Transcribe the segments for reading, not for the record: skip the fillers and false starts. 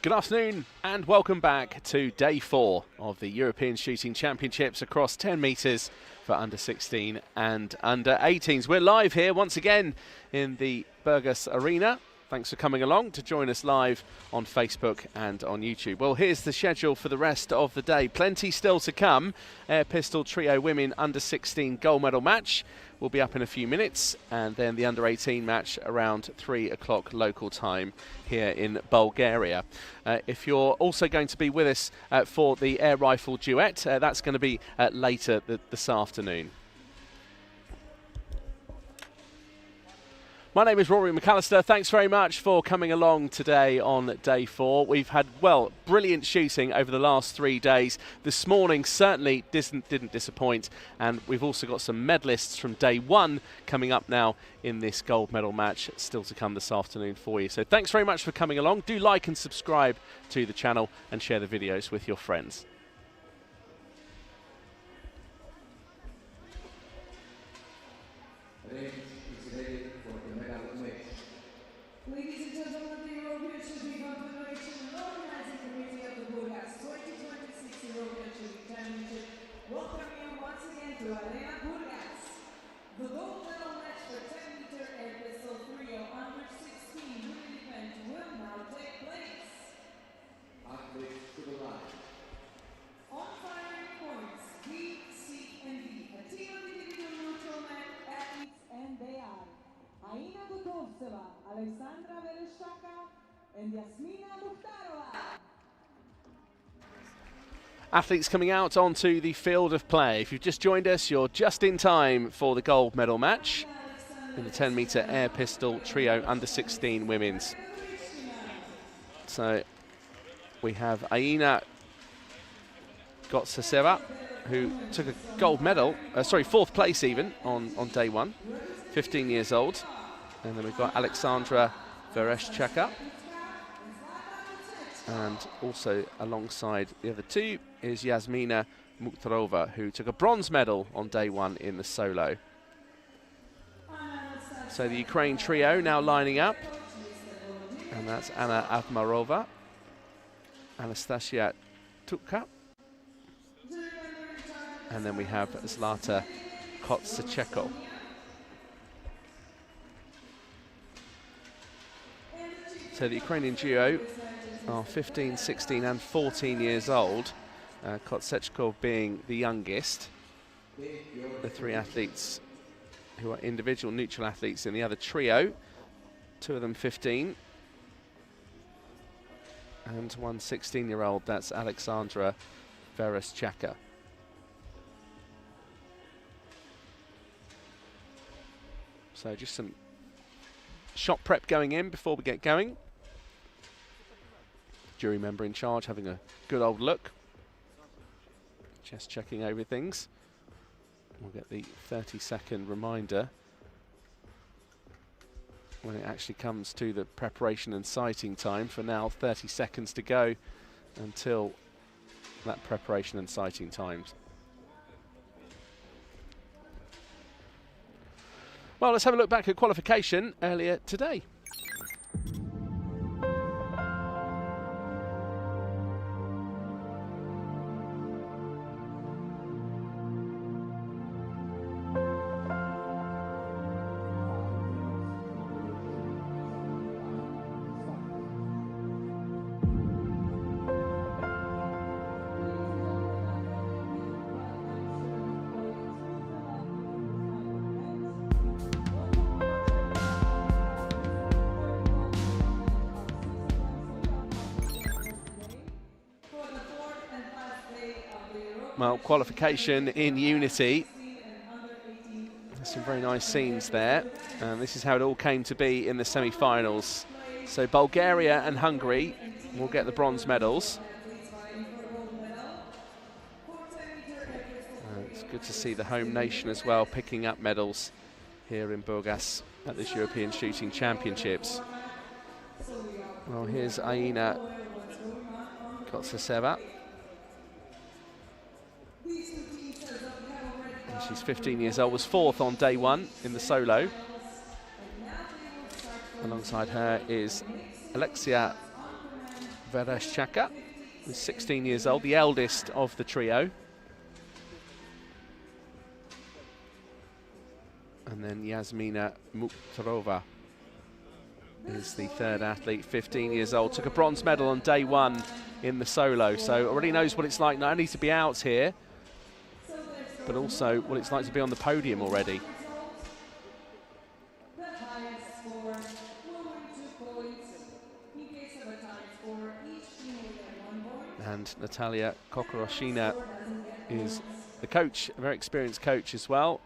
Good afternoon and welcome back to day 4 of the European Shooting Championships across 10 metres for under 16 and under 18s. We're live here once again in the Burgas arena. Thanks for coming along to join us live on Facebook and on YouTube. Well, here's the schedule for the rest of the day. Plenty still to come. Air pistol trio women under 16 gold medal match will be up in a few minutes, and then the under 18 match around 3 o'clock local time here in Bulgaria. If you're also going to be with us for the air rifle duet, that's going to be later this afternoon. My name is Rory McAllister. Thanks very much for coming along today on day 4. We've had, well, brilliant shooting over the last 3 days. This morning certainly didn't disappoint, and we've also got some medalists from day 1 coming up now in this gold medal match still to come this afternoon for you. So thanks very much for coming along. Do like and subscribe to the channel and share the videos with your friends. Ladies and gentlemen, the European Shooting Confederation and Organizing Committee of the Burgas 2026 European Shooting Championship welcome you once again to Arena Burgas. The gold medal match for 10-meter air pistol trio under 16 women event will now take place. Athletes to the line. On firing points, B, C, and D. A team of individual neutral men athletes, and they are Aina Butovseva, Alexandra Vereshchaka, and Yasmina Mukhtarova. Athletes coming out onto the field of play. If you've just joined us, you're just in time for the gold medal match in the 10-meter air pistol trio under 16 women's. So we have Aina Gotsaseva, who took a gold medal, fourth place even on day 1, 15 years old. And then we've got Alexandra Vereshchaka. And also alongside the other two is Yasmina Mukhtarova, who took a bronze medal on day 1 in the solo. So the Ukraine trio now lining up. And that's Anna Avmarova, Anastasia Tukka, and then we have Zlata Kotsacheko. So the Ukrainian duo are 15, 16 and 14 years old, Kotsachko being the youngest. The 3 athletes who are individual neutral athletes in the other trio, 2 of them 15 and one 16-year-old, that's Alexandra Vereshchaka. So just some shot prep going in before we get going. Jury member in charge having a good old look, just checking over things. We'll get the 30-second reminder when it actually comes to the preparation and sighting time. For now, 30 seconds to go until that preparation and sighting times. Well, let's have a look back at qualification earlier today. Well, qualification in unity. There's some very nice scenes there, and this is how it all came to be in the semi-finals. So Bulgaria and Hungary will get the bronze medals. It's good to see the home nation as well picking up medals here in Burgas at this European Shooting Championships. Well, here's Aina Gotsaseva. And she's 15 years old, was 4th on day 1 in the solo. Alongside her is Alexia Vereshchaka, who's 16 years old, the eldest of the trio. And then Yasmina Mukhtarova is the third athlete, 15 years old. Took a bronze medal on day one in the solo, so already knows what it's like not only to be out here, but also what it's like to be on the podium already. And Natalia Kokoroshina is the coach, a very experienced coach as well.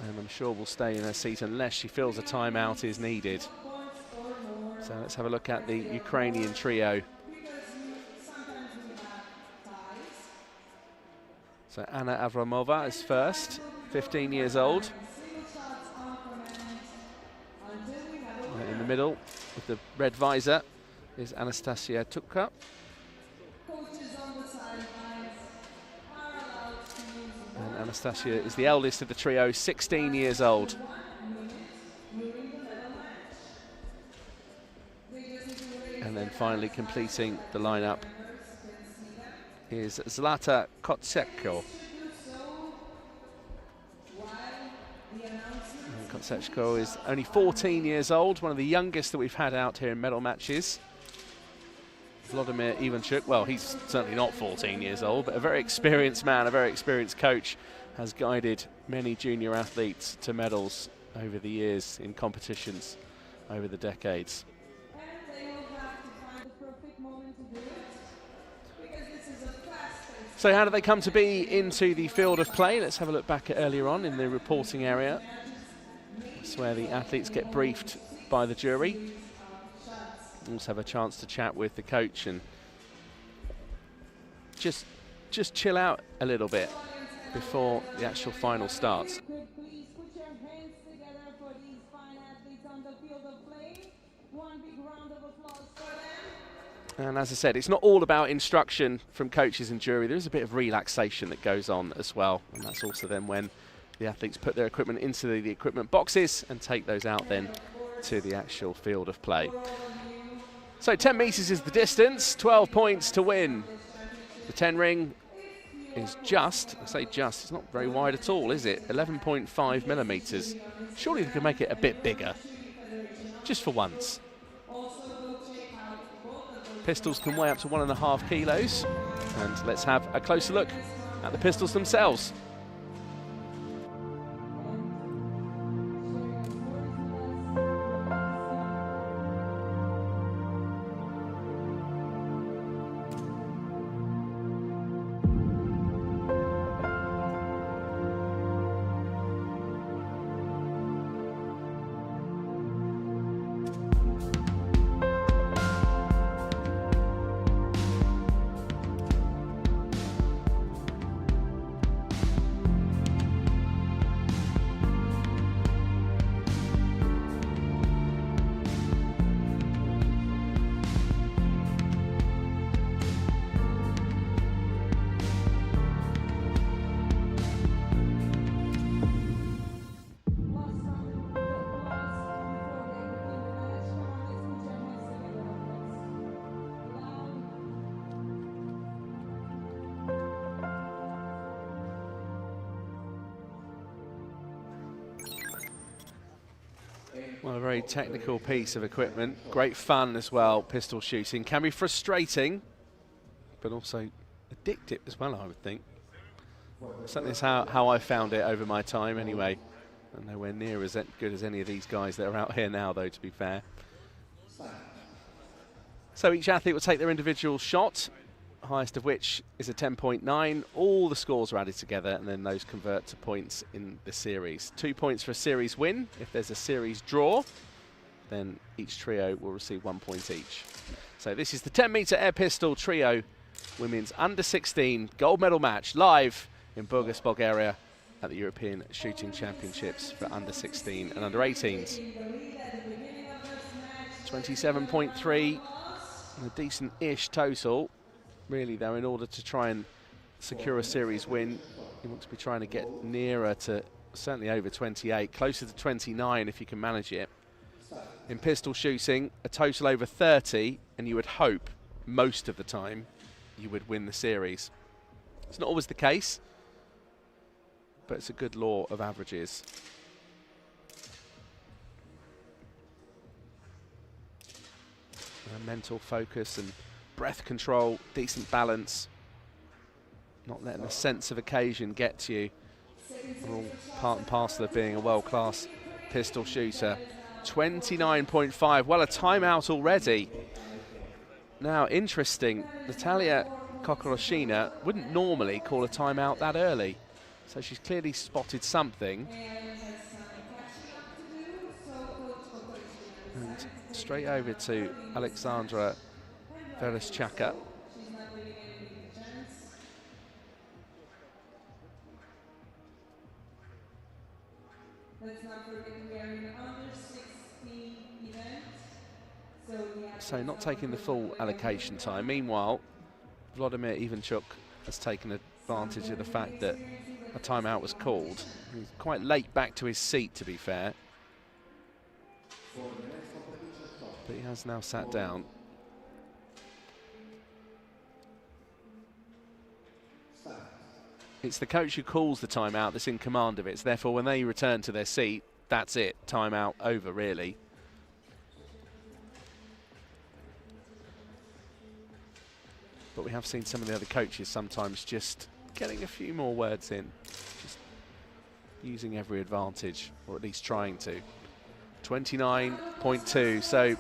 And I'm sure will stay in her seat unless she feels a timeout is needed. So let's have a look at the Ukrainian trio. So Anna Avramova is first, 15 years old. In the middle with the red visor is Anastasia Tukka. And Anastasia is the eldest of the trio, 16 years old. And then finally completing the lineup is Zlata Kotsechko. And Kotsechko is only 14 years old, one of the youngest that we've had out here in medal matches. Vladimir Ivanchuk, well, he's certainly not 14 years old, but a very experienced man, a very experienced coach, has guided many junior athletes to medals over the years in competitions over the decades. So how do they come to be into the field of play? Let's have a look back at earlier on in the reporting area. That's where the athletes get briefed by the jury. Also have a chance to chat with the coach and just chill out a little bit before the actual final starts. Please put your hands together for these fine athletes on the field of play. One big round of applause for them. And as I said, it's not all about instruction from coaches and jury. There is a bit of relaxation that goes on as well. And that's also then when the athletes put their equipment into the equipment boxes and take those out then to the actual field of play. So 10 metres is the distance, 12 points to win. The 10 ring is just, I say just, it's not very wide at all, is it? 11.5 millimetres. Surely they could make it a bit bigger, just for once. Pistols can weigh up to 1.5 kilos. And let's have a closer look at the pistols themselves. Well, a very technical piece of equipment. Great fun as well, pistol shooting. Can be frustrating, but also addictive as well, I would think. Certainly is how I found it over my time anyway. And nowhere near as good as any of these guys that are out here now, though, to be fair. So each athlete will take their individual shot, highest of which is a 10.9. All the scores are added together, and then those convert to points in the series. 2 points for a series win. If there's a series draw, then each trio will receive 1 point each. So this is the 10-meter air pistol trio women's under-16 gold medal match live in Burgas, Bulgaria at the European Shooting Championships for under-16 and under-18s. 27.3, a decent-ish total. Really, though, in order to try and secure a series win, you want to be trying to get nearer to certainly over 28, closer to 29 if you can manage it. In pistol shooting, a total over 30, and you would hope most of the time you would win the series. It's not always the case, but it's a good law of averages. Mental focus and breath control, decent balance, not letting the sense of occasion get to you. All part and parcel of being a world-class pistol shooter. 29.5, well, a timeout already. Now, interesting, Natalia Kokoroshina wouldn't normally call a timeout that early, so she's clearly spotted something. And straight over to Alexandra Vereshchaka. So not taking the full allocation time. Meanwhile, Vladimir Ivanchuk has taken advantage of the fact that a timeout was called. He's quite late back to his seat, to be fair. But he has now sat down. It's the coach who calls the timeout that's in command of it. So therefore, when they return to their seat, that's it. Timeout over, really. But we have seen some of the other coaches sometimes just getting a few more words in, just using every advantage, or at least trying to. 29.2, so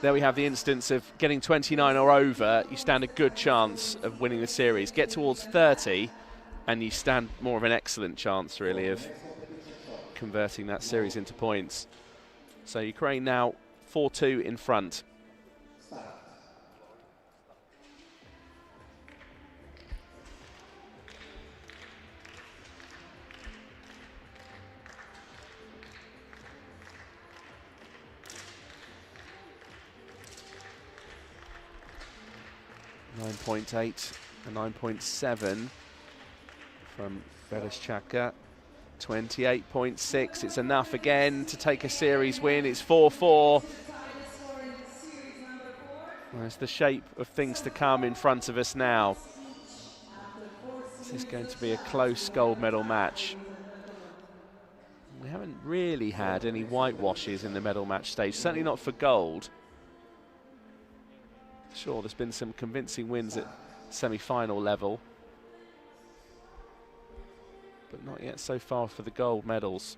there we have the instance of getting 29 or over, you stand a good chance of winning the series. Get towards 30 and you stand more of an excellent chance, really, of converting that series into points. So Ukraine now 4-2 in front. 9.8 and 9.7 from Vereshchaka. 28.6, it's enough again to take a series win. It's 4-4. There's the shape of things to come in front of us now. This is going to be a close gold medal match. We haven't really had any whitewashes in the medal match stage, certainly not for gold. Sure, there's been some convincing wins at semi-final level, but not yet so far for the gold medals.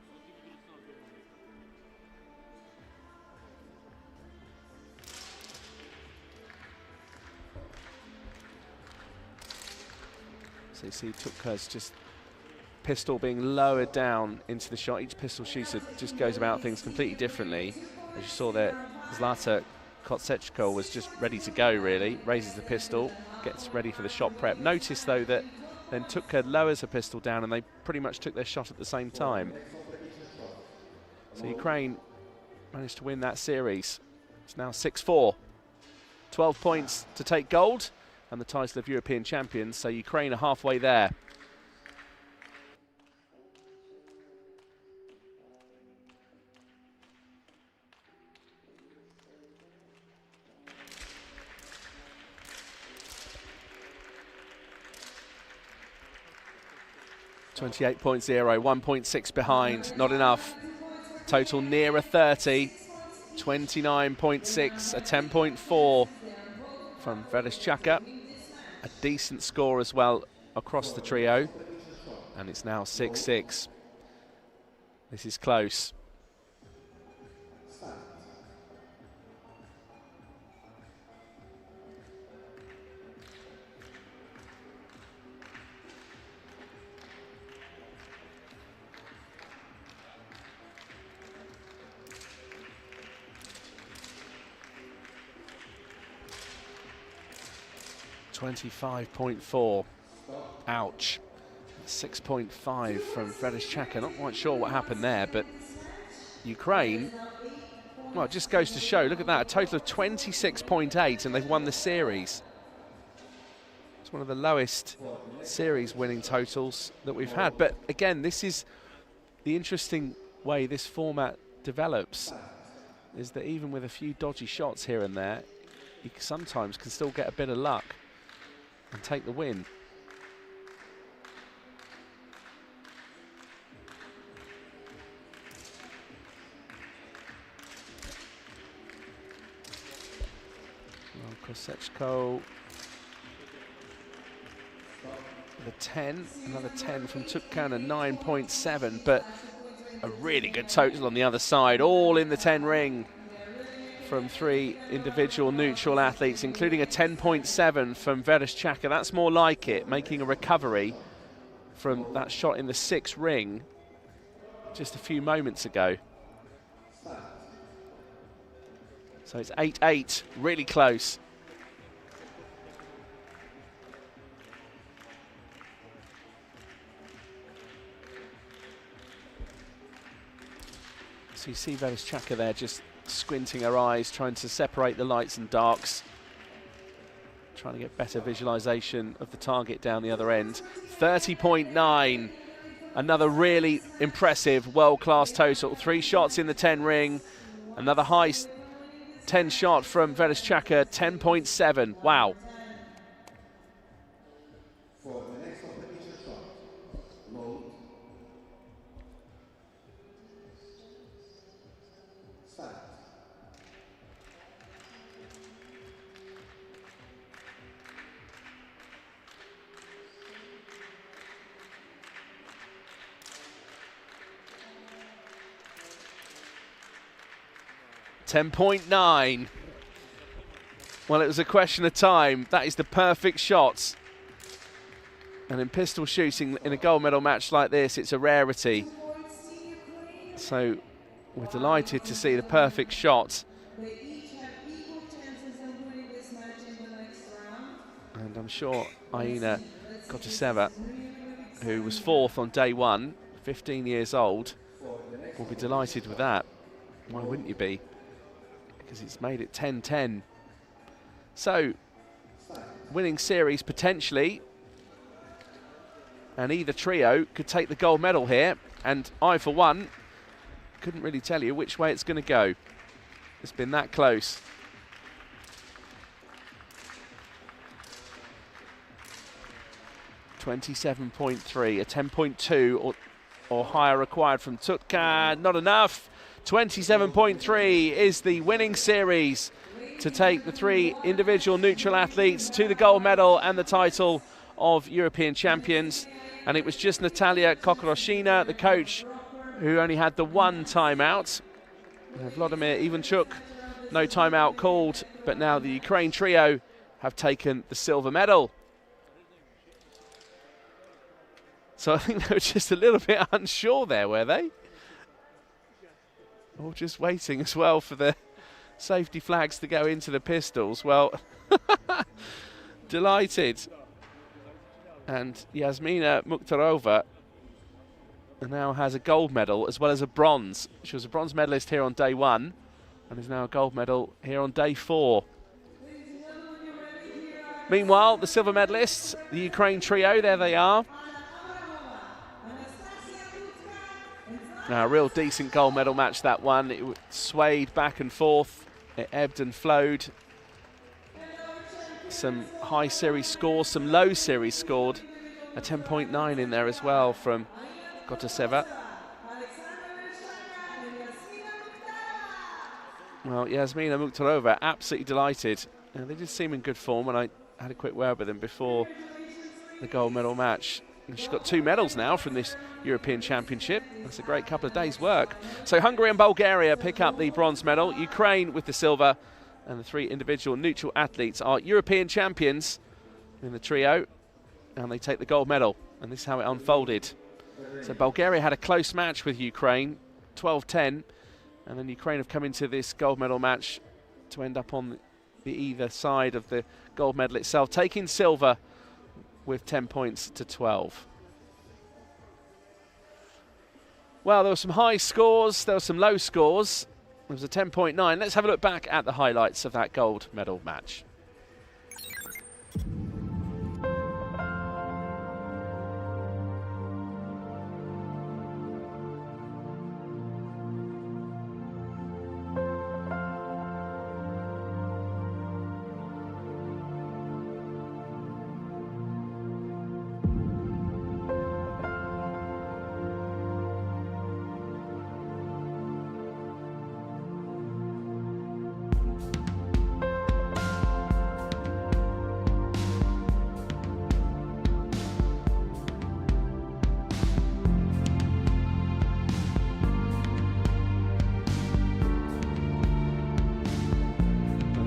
So you see Tukka's just pistol being lowered down into the shot. Each pistol shooter just goes about things completely differently. As you saw there, Zlata Kotsechko was just ready to go, really. Raises the pistol, gets ready for the shot prep. Notice, though, that then Tukka lowers her pistol down and they pretty much took their shot at the same time. So Ukraine managed to win that series. It's now 6-4. 12 points to take gold and the title of European champions. So Ukraine are halfway there. .0, 1.6 behind, not enough. Total nearer 30, 29.6, a 10.4 from Vereshchaka. A decent score as well across the trio, and it's now 6-6. This is close. .25.4. Ouch. 6.5 from Vereshchaka. Not quite sure what happened there, but Ukraine, well, it just goes to show. Look at that, a total of 26.8, and they've won the series. It's one of the lowest series winning totals that we've had. But again, this is the interesting way this format develops is that even with a few dodgy shots here and there, you sometimes can still get a bit of luck and take the win. Well, Kosechko with a 10, another 10 from Tukkan, a 9.7, but a really good total on the other side, all in the 10 ring from 3 individual neutral athletes, including a 10.7 from Vereshchaka. That's more like it, making a recovery from that shot in the 6 ring just a few moments ago. So it's 8-8, really close. So you see Vereshchaka there just squinting her eyes, trying to separate the lights and darks, trying to get better visualization of the target down the other end. 30.9, another really impressive world-class total. 3 shots in the 10 ring, another high 10 shot from Vereshchaka, 10.7. Wow. For the next competition shot, load. Start. $10.9. Well, it was a question of time. That is the perfect shot. And in pistol shooting in a gold medal match like this, it's a rarity. So we're delighted to see the perfect shot. And I'm sure Aina Kotaseva, who was 4th on day 1, 15 years old, will be delighted with that. Why wouldn't you be? Because it's made it 10-10. So, winning series potentially, and either trio could take the gold medal here, and I, for one, couldn't really tell you which way it's going to go. It's been that close. $27.3, a 10.2 or higher required from Tukkan. Not enough. 27.3 is the winning series to take the 3 individual neutral athletes to the gold medal and the title of European champions. And it was just Natalia Kokoroshina, the coach, who only had the 1 timeout. Vladimir Ivanchuk, no timeout called, but now the Ukraine trio have taken the silver medal. So I think they were just a little bit unsure there, were they? Or just waiting as well for the safety flags to go into the pistols. Well, delighted. And Yasmina Mukhtarova now has a gold medal as well as a bronze. She was a bronze medalist here on day 1 and is now a gold medal here on day 4. Meanwhile, the silver medalists, the Ukraine trio, there they are. Now, a real decent gold medal match, that one. It swayed back and forth. It ebbed and flowed. Some high series scores, some low series scored. A 10.9 in there as well from Kotaseva. Well, Yasmina Mukhtarova, absolutely delighted. They did seem in good form, and I had a quick word with them before the gold medal match. And she's got 2 medals now from this European Championship. That's a great couple of days' work. So Hungary and Bulgaria pick up the bronze medal, Ukraine with the silver, and the 3 individual neutral athletes are European champions in the trio, and they take the gold medal. And this is how it unfolded. So Bulgaria had a close match with Ukraine, 12-10, and then Ukraine have come into this gold medal match to end up on the either side of the gold medal itself, taking silver with 10 points to 12. Well, there were some high scores, there were some low scores. There was a 10.9. Let's have a look back at the highlights of that gold medal match.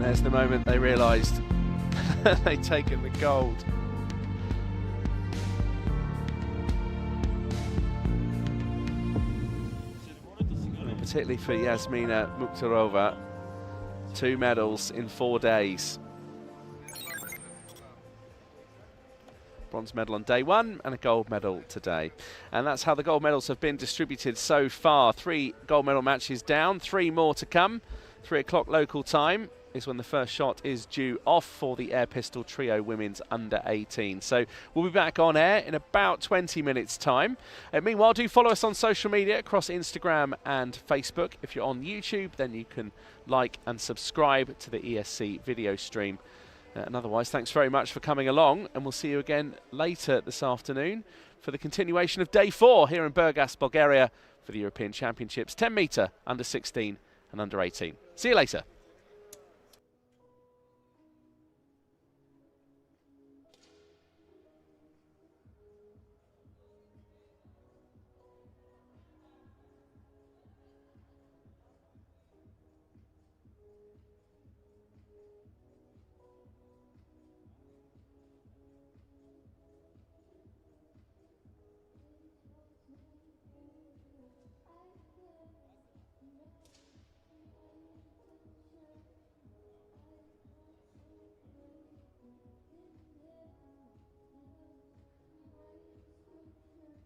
there's the moment they realised they'd taken the gold. Particularly for Yasmina Mukhtarova, 2 medals in 4 days. Bronze medal on day 1 and a gold medal today. And that's how the gold medals have been distributed so far. 3 gold medal matches down, 3 more to come. 3 o'clock local time is when the first shot is due off for the air pistol trio women's under 18. So we'll be back on air in about 20 minutes time. Meanwhile, do follow us on social media across Instagram and Facebook. If you're on YouTube, then you can like and subscribe to the ESC video stream. And otherwise, thanks very much for coming along, and we'll see you again later this afternoon for the continuation of day 4 here in Burgas, Bulgaria for the European Championships 10 metre under 16 and under 18. See you later.